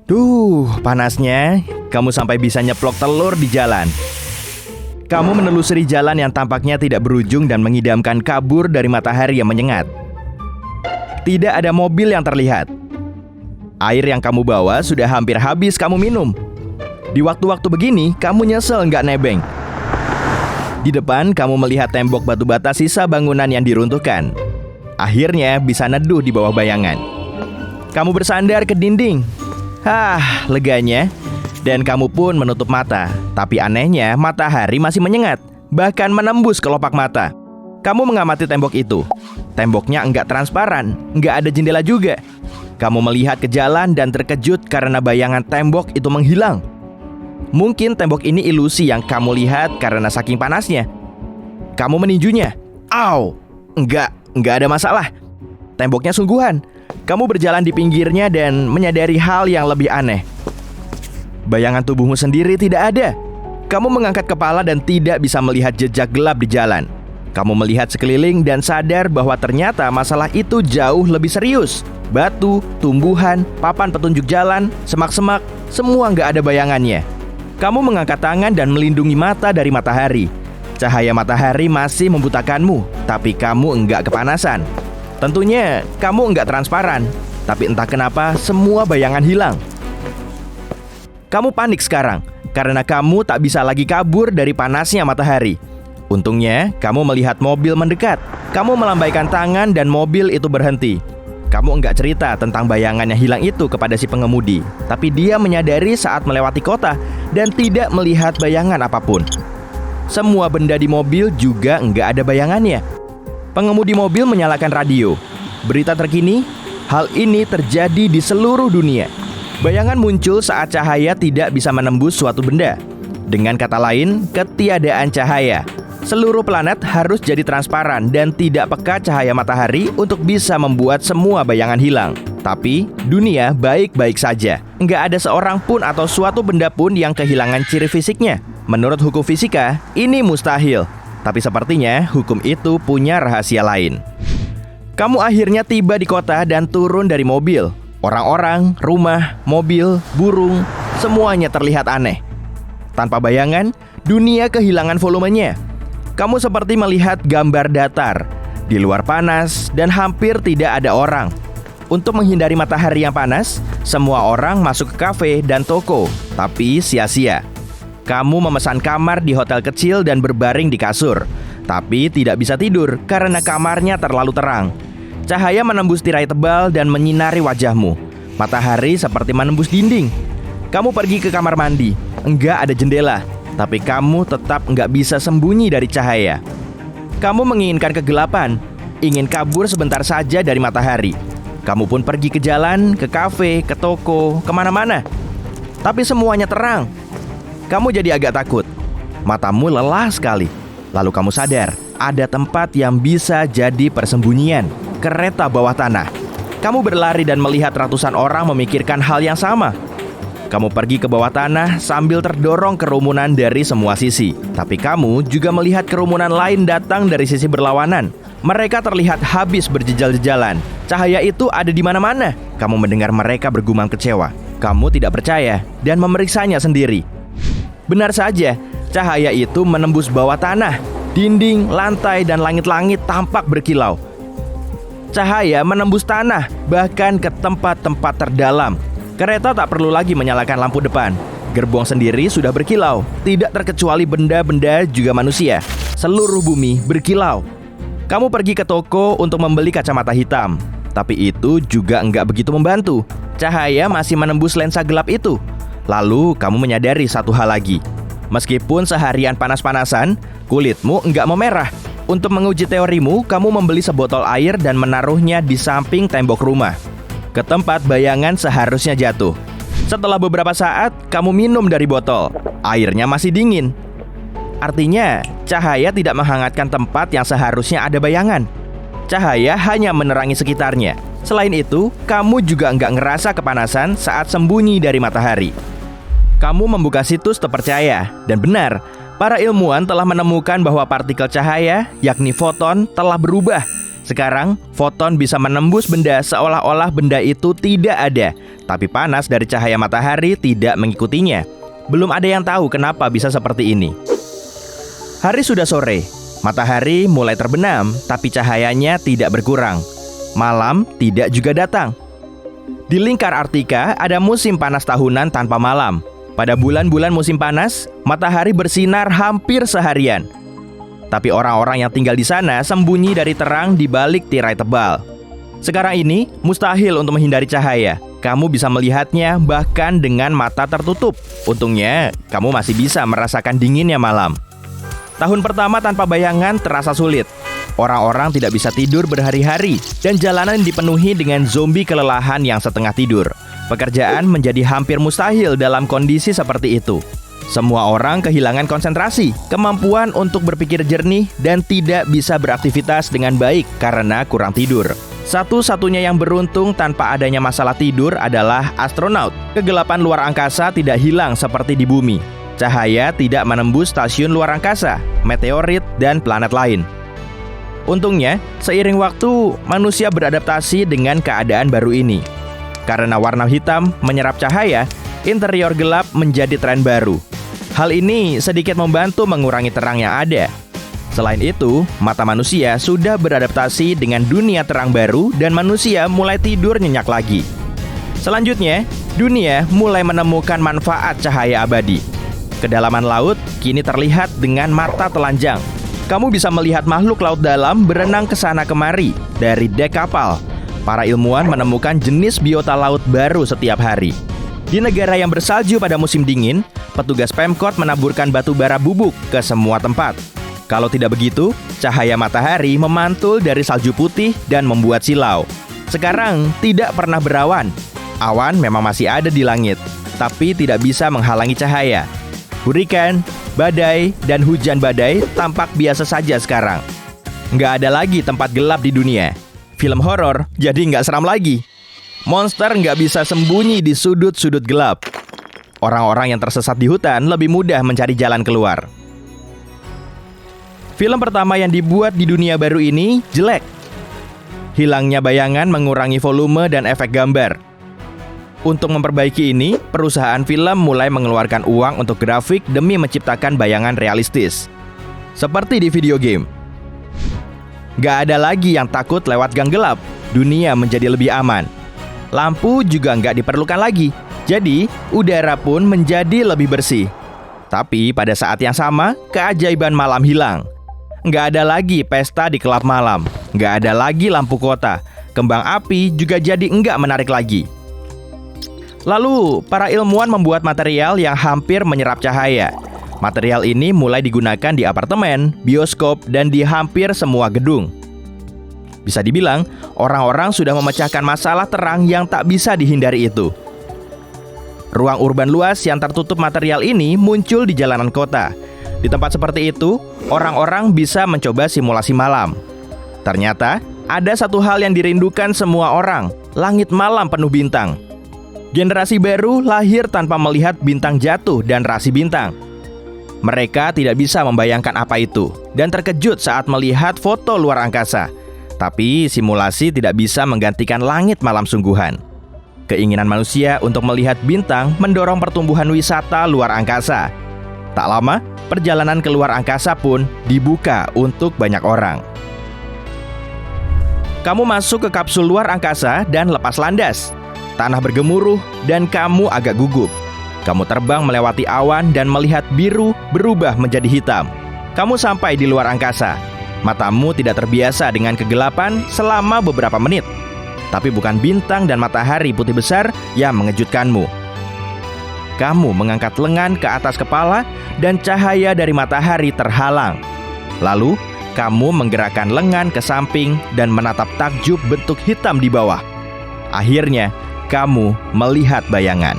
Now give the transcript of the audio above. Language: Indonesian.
Duh, panasnya. Kamu sampai bisa nyeplok telur di jalan. Kamu menelusuri jalan yang tampaknya tidak berujung dan mengidamkan kabur dari matahari yang menyengat. Tidak ada mobil yang terlihat. Air yang kamu bawa sudah hampir habis kamu minum. Di waktu-waktu begini, kamu nyesel nggak nebeng. Di depan, kamu melihat tembok batu bata sisa bangunan yang diruntuhkan. Akhirnya bisa neduh di bawah bayangan. Kamu bersandar ke dinding. Leganya. Dan kamu pun menutup mata. Tapi anehnya, matahari masih menyengat, bahkan menembus kelopak mata. Kamu mengamati tembok itu. Temboknya enggak transparan, enggak ada jendela juga. Kamu melihat ke jalan dan terkejut karena bayangan tembok itu menghilang. Mungkin tembok ini ilusi yang kamu lihat karena saking panasnya. Kamu meninjunya. Au! Enggak ada masalah. Temboknya sungguhan. Kamu berjalan di pinggirnya dan menyadari hal yang lebih aneh. Bayangan tubuhmu sendiri tidak ada. Kamu mengangkat kepala dan tidak bisa melihat jejak gelap di jalan. Kamu melihat sekeliling dan sadar bahwa ternyata masalah itu jauh lebih serius. Batu, tumbuhan, papan petunjuk jalan, semak-semak, semua nggak ada bayangannya. Kamu mengangkat tangan dan melindungi mata dari matahari. Cahaya matahari masih membutakanmu, tapi kamu enggak kepanasan. Tentunya kamu enggak transparan, tapi entah kenapa semua bayangan hilang. Kamu panik sekarang, karena kamu tak bisa lagi kabur dari panasnya matahari. Untungnya, kamu melihat mobil mendekat. Kamu melambaikan tangan dan mobil itu berhenti. Kamu enggak cerita tentang bayangan yang hilang itu kepada si pengemudi, tapi dia menyadari saat melewati kota dan tidak melihat bayangan apapun. Semua benda di mobil juga enggak ada bayangannya. Pengemudi mobil menyalakan radio. Berita terkini, hal ini terjadi di seluruh dunia. Bayangan muncul saat cahaya tidak bisa menembus suatu benda. Dengan kata lain, ketiadaan cahaya. Seluruh planet harus jadi transparan dan tidak peka cahaya matahari untuk bisa membuat semua bayangan hilang. Tapi, dunia baik-baik saja. Nggak ada seorang pun atau suatu benda pun yang kehilangan ciri fisiknya. Menurut hukum fisika, ini mustahil. Tapi sepertinya hukum itu punya rahasia lain. Kamu akhirnya tiba di kota dan turun dari mobil. Orang-orang, rumah, mobil, burung, semuanya terlihat aneh. Tanpa bayangan, dunia kehilangan volumenya. Kamu seperti melihat gambar datar. Di luar panas dan hampir tidak ada orang. Untuk menghindari matahari yang panas, semua orang masuk ke kafe dan toko. Tapi sia-sia. Kamu memesan kamar di hotel kecil dan berbaring di kasur. Tapi tidak bisa tidur karena kamarnya terlalu terang. Cahaya menembus tirai tebal dan menyinari wajahmu. Matahari seperti menembus dinding. Kamu pergi ke kamar mandi. Enggak ada jendela. Tapi kamu tetap enggak bisa sembunyi dari cahaya. Kamu menginginkan kegelapan. Ingin kabur sebentar saja dari matahari. Kamu pun pergi ke jalan, ke kafe, ke toko, kemana-mana. Tapi semuanya terang. Kamu jadi agak takut. Matamu lelah sekali. Lalu kamu sadar, ada tempat yang bisa jadi persembunyian. Kereta bawah tanah. Kamu berlari dan melihat ratusan orang memikirkan hal yang sama. Kamu pergi ke bawah tanah sambil terdorong kerumunan dari semua sisi. Tapi kamu juga melihat kerumunan lain datang dari sisi berlawanan. Mereka terlihat habis berjejal-jejalan. Cahaya itu ada di mana-mana. Kamu mendengar mereka bergumam kecewa. Kamu tidak percaya dan memeriksanya sendiri. Benar saja, cahaya itu menembus bawah tanah. Dinding, lantai, dan langit-langit tampak berkilau. Cahaya menembus tanah, bahkan ke tempat-tempat terdalam. Kereta tak perlu lagi menyalakan lampu depan. Gerbong sendiri sudah berkilau. Tidak terkecuali benda-benda juga manusia. Seluruh bumi berkilau. Kamu pergi ke toko untuk membeli kacamata hitam. Tapi itu juga enggak begitu membantu. Cahaya masih menembus lensa gelap itu. Lalu kamu menyadari satu hal lagi. Meskipun seharian panas-panasan, kulitmu enggak memerah. Untuk menguji teorimu, kamu membeli sebotol air dan menaruhnya di samping tembok rumah, ke tempat bayangan seharusnya jatuh. Setelah beberapa saat, kamu minum dari botol. Airnya masih dingin. Artinya, cahaya tidak menghangatkan tempat yang seharusnya ada bayangan. Cahaya hanya menerangi sekitarnya. Selain itu, kamu juga nggak ngerasa kepanasan saat sembunyi dari matahari. Kamu membuka situs terpercaya, dan benar, para ilmuwan telah menemukan bahwa partikel cahaya, yakni foton, telah berubah. Sekarang, foton bisa menembus benda seolah-olah benda itu tidak ada, tapi panas dari cahaya matahari tidak mengikutinya. Belum ada yang tahu kenapa bisa seperti ini. Hari sudah sore, matahari mulai terbenam, tapi cahayanya tidak berkurang. Malam tidak juga datang. Di lingkar Artika ada musim panas tahunan tanpa malam. Pada bulan-bulan musim panas, matahari bersinar hampir seharian. Tapi orang-orang yang tinggal di sana sembunyi dari terang di balik tirai tebal. Sekarang ini, mustahil untuk menghindari cahaya. Kamu bisa melihatnya bahkan dengan mata tertutup. Untungnya, kamu masih bisa merasakan dinginnya malam. Tahun pertama tanpa bayangan terasa sulit. Orang-orang tidak bisa tidur berhari-hari dan jalanan dipenuhi dengan zombie kelelahan yang setengah tidur. Pekerjaan menjadi hampir mustahil dalam kondisi seperti itu. Semua orang kehilangan konsentrasi, kemampuan untuk berpikir jernih, dan tidak bisa beraktivitas dengan baik karena kurang tidur. Satu-satunya yang beruntung tanpa adanya masalah tidur adalah astronaut. Kegelapan luar angkasa tidak hilang seperti di bumi. Cahaya tidak menembus stasiun luar angkasa, meteorit, dan planet lain. Untungnya, seiring waktu, manusia beradaptasi dengan keadaan baru ini. Karena warna hitam menyerap cahaya, interior gelap menjadi tren baru. Hal ini sedikit membantu mengurangi terang yang ada. Selain itu, mata manusia sudah beradaptasi dengan dunia terang baru dan manusia mulai tidur nyenyak lagi. Selanjutnya, dunia mulai menemukan manfaat cahaya abadi. Kedalaman laut kini terlihat dengan mata telanjang. Kamu bisa melihat makhluk laut dalam berenang ke sana kemari dari dek kapal. Para ilmuwan menemukan jenis biota laut baru setiap hari. Di negara yang bersalju pada musim dingin, petugas Pemkot menaburkan batu bara bubuk ke semua tempat. Kalau tidak begitu, cahaya matahari memantul dari salju putih dan membuat silau. Sekarang tidak pernah berawan. Awan memang masih ada di langit, tapi tidak bisa menghalangi cahaya. Hurikan, badai, dan hujan badai tampak biasa saja sekarang. Nggak ada lagi tempat gelap di dunia. Film horor jadi nggak seram lagi. Monster nggak bisa sembunyi di sudut-sudut gelap. Orang-orang yang tersesat di hutan lebih mudah mencari jalan keluar. Film pertama yang dibuat di dunia baru ini jelek. Hilangnya bayangan mengurangi volume dan efek gambar. Untuk memperbaiki ini, perusahaan film mulai mengeluarkan uang untuk grafik demi menciptakan bayangan realistis. Seperti di video game. Nggak ada lagi yang takut lewat gang gelap. Dunia menjadi lebih aman. Lampu juga nggak diperlukan lagi, jadi udara pun menjadi lebih bersih. Tapi pada saat yang sama, keajaiban malam hilang. Nggak ada lagi pesta di klub malam, nggak ada lagi lampu kota, kembang api juga jadi nggak menarik lagi. Lalu, para ilmuwan membuat material yang hampir menyerap cahaya. Material ini mulai digunakan di apartemen, bioskop, dan di hampir semua gedung. Bisa dibilang, orang-orang sudah memecahkan masalah terang yang tak bisa dihindari itu. Ruang urban luas yang tertutup material ini muncul di jalanan kota. Di tempat seperti itu, orang-orang bisa mencoba simulasi malam. Ternyata, ada satu hal yang dirindukan semua orang, langit malam penuh bintang. Generasi baru lahir tanpa melihat bintang jatuh dan rasi bintang. Mereka tidak bisa membayangkan apa itu, dan terkejut saat melihat foto luar angkasa. Tapi simulasi tidak bisa menggantikan langit malam sungguhan. Keinginan manusia untuk melihat bintang mendorong pertumbuhan wisata luar angkasa. Tak lama, perjalanan ke luar angkasa pun dibuka untuk banyak orang. Kamu masuk ke kapsul luar angkasa dan lepas landas. Tanah bergemuruh dan kamu agak gugup. Kamu terbang melewati awan dan melihat biru berubah menjadi hitam. Kamu sampai di luar angkasa. Matamu tidak terbiasa dengan kegelapan selama beberapa menit. Tapi bukan bintang dan matahari putih besar yang mengejutkanmu. Kamu mengangkat lengan ke atas kepala dan cahaya dari matahari terhalang. Lalu, kamu menggerakkan lengan ke samping dan menatap takjub bentuk hitam di bawah. Akhirnya, kamu melihat bayangan.